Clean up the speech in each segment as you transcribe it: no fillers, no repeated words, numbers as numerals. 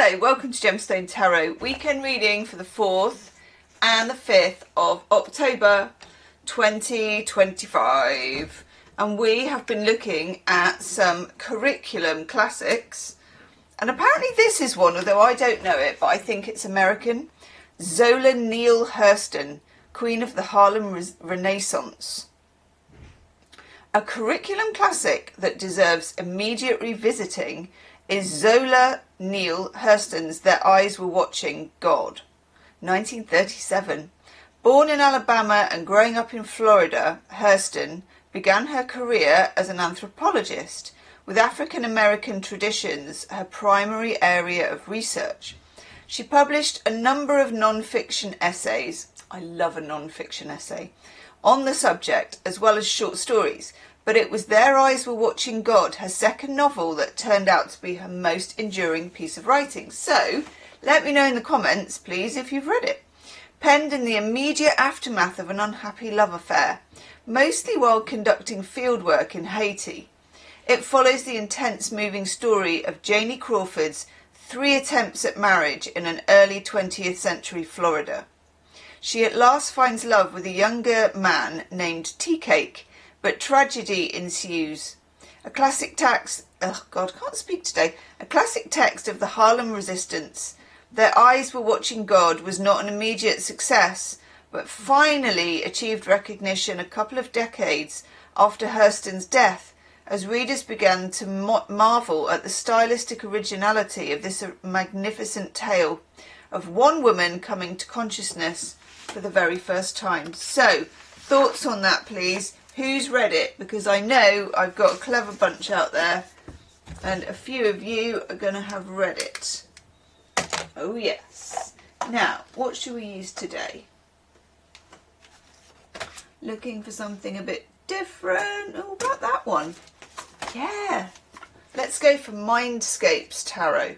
Hello, welcome to Gemstone Tarot weekend reading for the 4th and the 5th of October 2025. And we have been looking at some curriculum classics. And apparently this is one, although I don't know it, but I think it's American. Zola Neale Hurston, Queen of the Harlem Renaissance. A curriculum classic that deserves immediate revisiting is Zola Neale Hurston's Their Eyes Were Watching God, 1937. Born in Alabama and growing up in Florida, Hurston began her career as an anthropologist, with African American traditions her primary area of research. She published a number of non-fiction essays, I love a non-fiction essay, on the subject, as well as short stories, but it was Their Eyes Were Watching God, her second novel, that turned out to be her most enduring piece of writing. So, let me know in the comments, please, if you've read it. Penned in the immediate aftermath of an unhappy love affair, mostly while conducting fieldwork in Haiti. It follows the intense, moving story of Janie Crawford's 3 attempts at marriage in an early 20th century Florida. She at last finds love with a younger man named Tea Cake, but tragedy ensues. A classic text, oh God, I can't speak today. A classic text of the Harlem Resistance. Their Eyes Were Watching God was not an immediate success, but finally achieved recognition a couple of decades after Hurston's death, as readers began to marvel at the stylistic originality of this magnificent tale of one woman coming to consciousness for the very first time. So, thoughts on that, please? Who's read it? Because I know I've got a clever bunch out there and a few of you are going to have read it. Oh yes. Now, what should we use today? Looking for something a bit different. Oh, about that one. Yeah. Let's go for Mindscapes Tarot.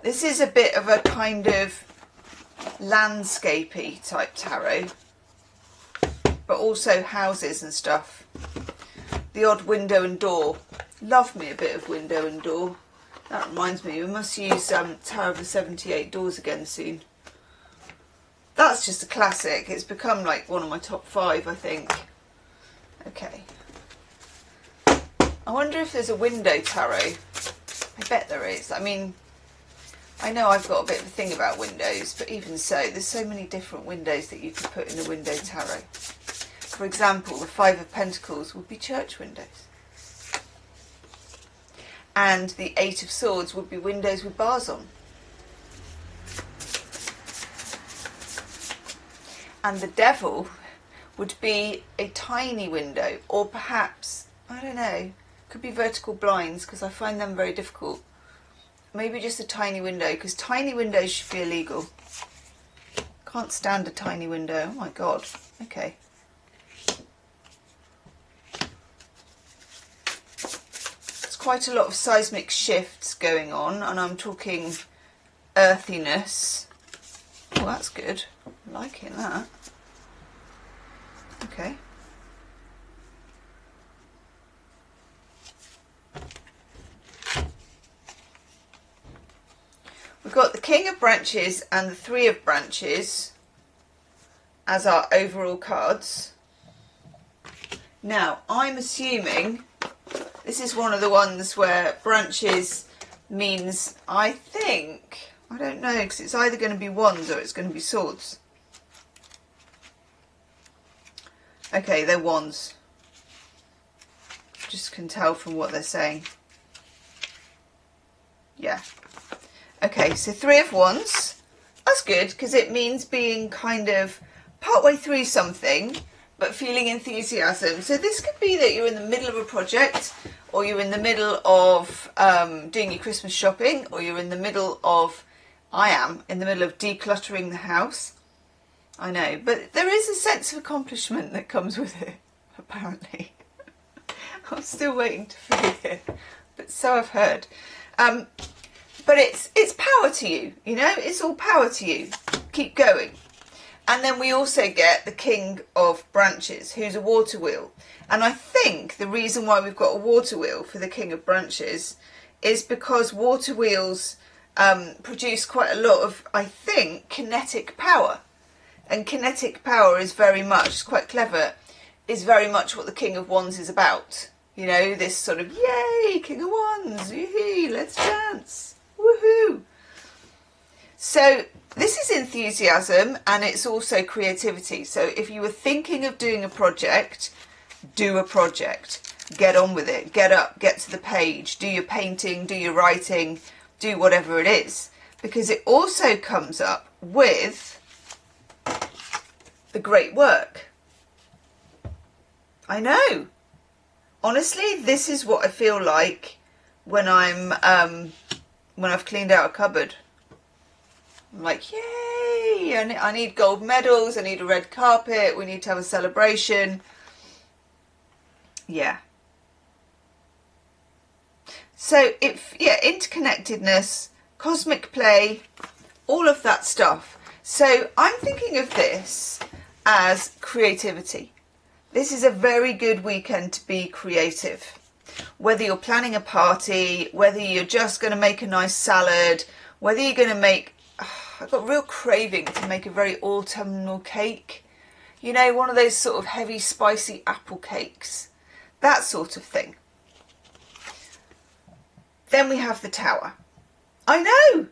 This is a bit of a kind of landscapey type tarot, but also houses and stuff. The odd window and door. Love me a bit of window and door. That reminds me, we must use Tower of the 78 Doors again soon. That's just a classic. It's become like one of my top 5, I think. Okay. I wonder if there's a window tarot. I bet there is. I mean, I know I've got a bit of a thing about windows, but even so, there's so many different windows that you could put in a window tarot. For example, the 5 of Pentacles would be church windows. And the 8 of Swords would be windows with bars on. And the Devil would be a tiny window, or perhaps, I don't know, could be vertical blinds, because I find them very difficult. Maybe just a tiny window, because tiny windows should be illegal. Can't stand a tiny window. Oh my God. Okay. There's quite a lot of seismic shifts going on, and I'm talking earthiness. Oh, that's good. I'm liking that. Okay. We've got the King of Branches and the 3 of Branches as our overall cards. Now, I'm assuming this is one of the ones where branches means, I think, I don't know, because it's either going to be wands or it's going to be swords. Okay, they're wands. Just can tell from what they're saying. Yeah. Okay, so 3 of Wands. That's good, because it means being kind of partway through something, but feeling enthusiasm. So this could be that you're in the middle of a project, or you're in the middle of doing your Christmas shopping, or you're in the middle of, I am, in the middle of decluttering the house. I know, but there is a sense of accomplishment that comes with it, apparently. I'm still waiting to feel it, but so I've heard. But it's power to you, you know, it's all power to you. Keep going. And then we also get the King of Branches, who's a water wheel. And I think the reason why we've got a water wheel for the King of Branches is because water wheels produce quite a lot of, I think, kinetic power. And kinetic power is very much, it's quite clever, is very much what the King of Wands is about. You know, this sort of, yay, King of Wands, yee, let's dance, woohoo. So this is enthusiasm, and it's also creativity. So if you were thinking of doing a project, do a project. Get on with it. Get up, get to the page, do your painting, do your writing, do whatever it is. Because it also comes up with the great work. I know. Honestly, this is what I feel like when I'm when I've cleaned out a cupboard. I'm like, yay! I need gold medals. I need a red carpet. We need to have a celebration. Yeah. So interconnectedness, cosmic play, all of that stuff. So I'm thinking of this as creativity. This is a very good weekend to be creative. Whether you're planning a party, whether you're just going to make a nice salad, whether you're going to make... I've got a real craving to make a very autumnal cake. You know, one of those sort of heavy, spicy apple cakes. That sort of thing. Then we have the Tower. I know!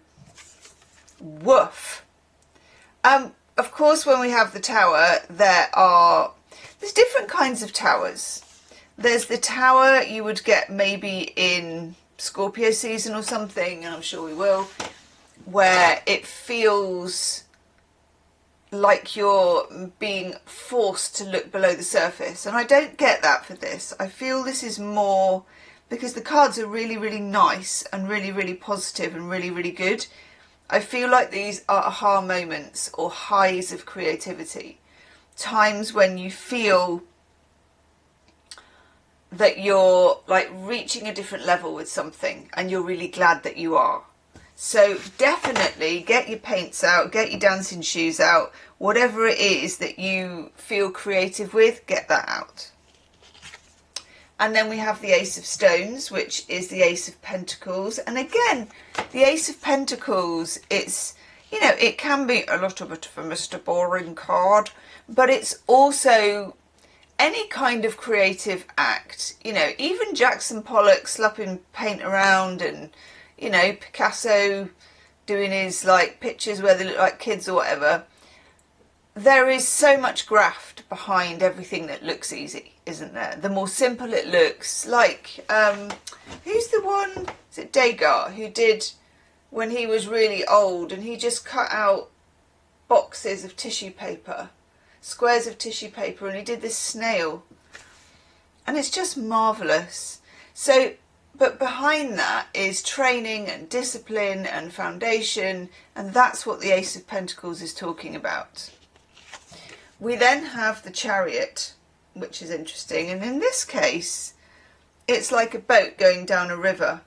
Woof. Of course, when we have the Tower, there's different kinds of towers. There's the tower you would get maybe in Scorpio season or something, and I'm sure we will, where it feels like you're being forced to look below the surface. And I don't get that for this. I feel this is more, because the cards are really, really nice and really, really positive and really, really good. I feel like these are aha moments or highs of creativity. Times when you feel that you're like reaching a different level with something and you're really glad that you are. So definitely get your paints out, get your dancing shoes out, whatever it is that you feel creative with, get that out. And then we have the Ace of Stones, which is the Ace of Pentacles. And again, the Ace of Pentacles, it's, you know, it can be a little bit of a Mr. Boring card, but it's also any kind of creative act. You know, even Jackson Pollock slapping paint around, and, you know, Picasso doing his, like, pictures where they look like kids or whatever. There is so much graft behind everything that looks easy, isn't there? The more simple it looks, like, who's the one, is it Degas, who did, when he was really old, and he just cut out boxes of tissue paper, squares of tissue paper, and he did this snail, and it's just marvellous. So, but behind that is training and discipline and foundation, and that's what the Ace of Pentacles is talking about. We then have the Chariot, which is interesting, and in this case it's like a boat going down a river.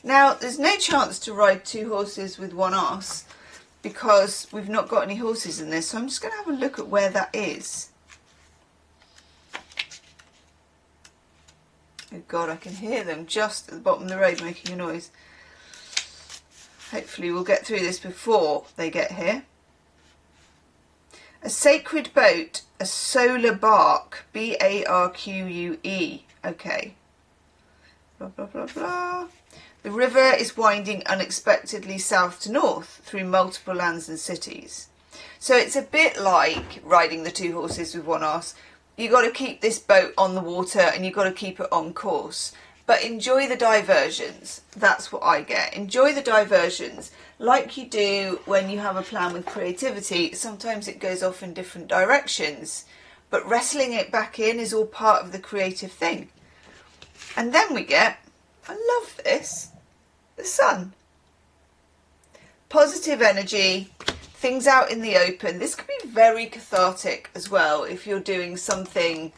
Now there's no chance to ride two horses with one arse because we've not got any horses in this, so I'm just going to have a look at where that is. Oh God, I can hear them just at the bottom of the road making a noise. Hopefully we'll get through this before they get here. A sacred boat, a solar bark, B-A-R-Q-U-E. Okay. Blah, blah, blah, blah. The river is winding unexpectedly south to north through multiple lands and cities. So it's a bit like riding the two horses with one arse. You've got to keep this boat on the water and you've got to keep it on course. But enjoy the diversions. That's what I get. Enjoy the diversions. Like you do when you have a plan with creativity, sometimes it goes off in different directions, but wrestling it back in is all part of the creative thing. And then we get, I love this, the Sun. Positive energy, things out in the open. This could be very cathartic as well if you're doing something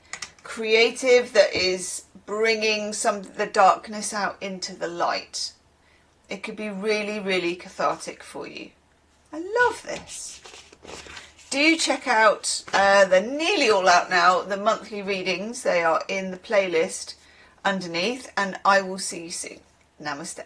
creative that is bringing the darkness out into the light. It could be really, really cathartic for you. I love this. Do check out, they're nearly all out now, the monthly readings. They are in the playlist underneath, and I will see you soon. Namaste.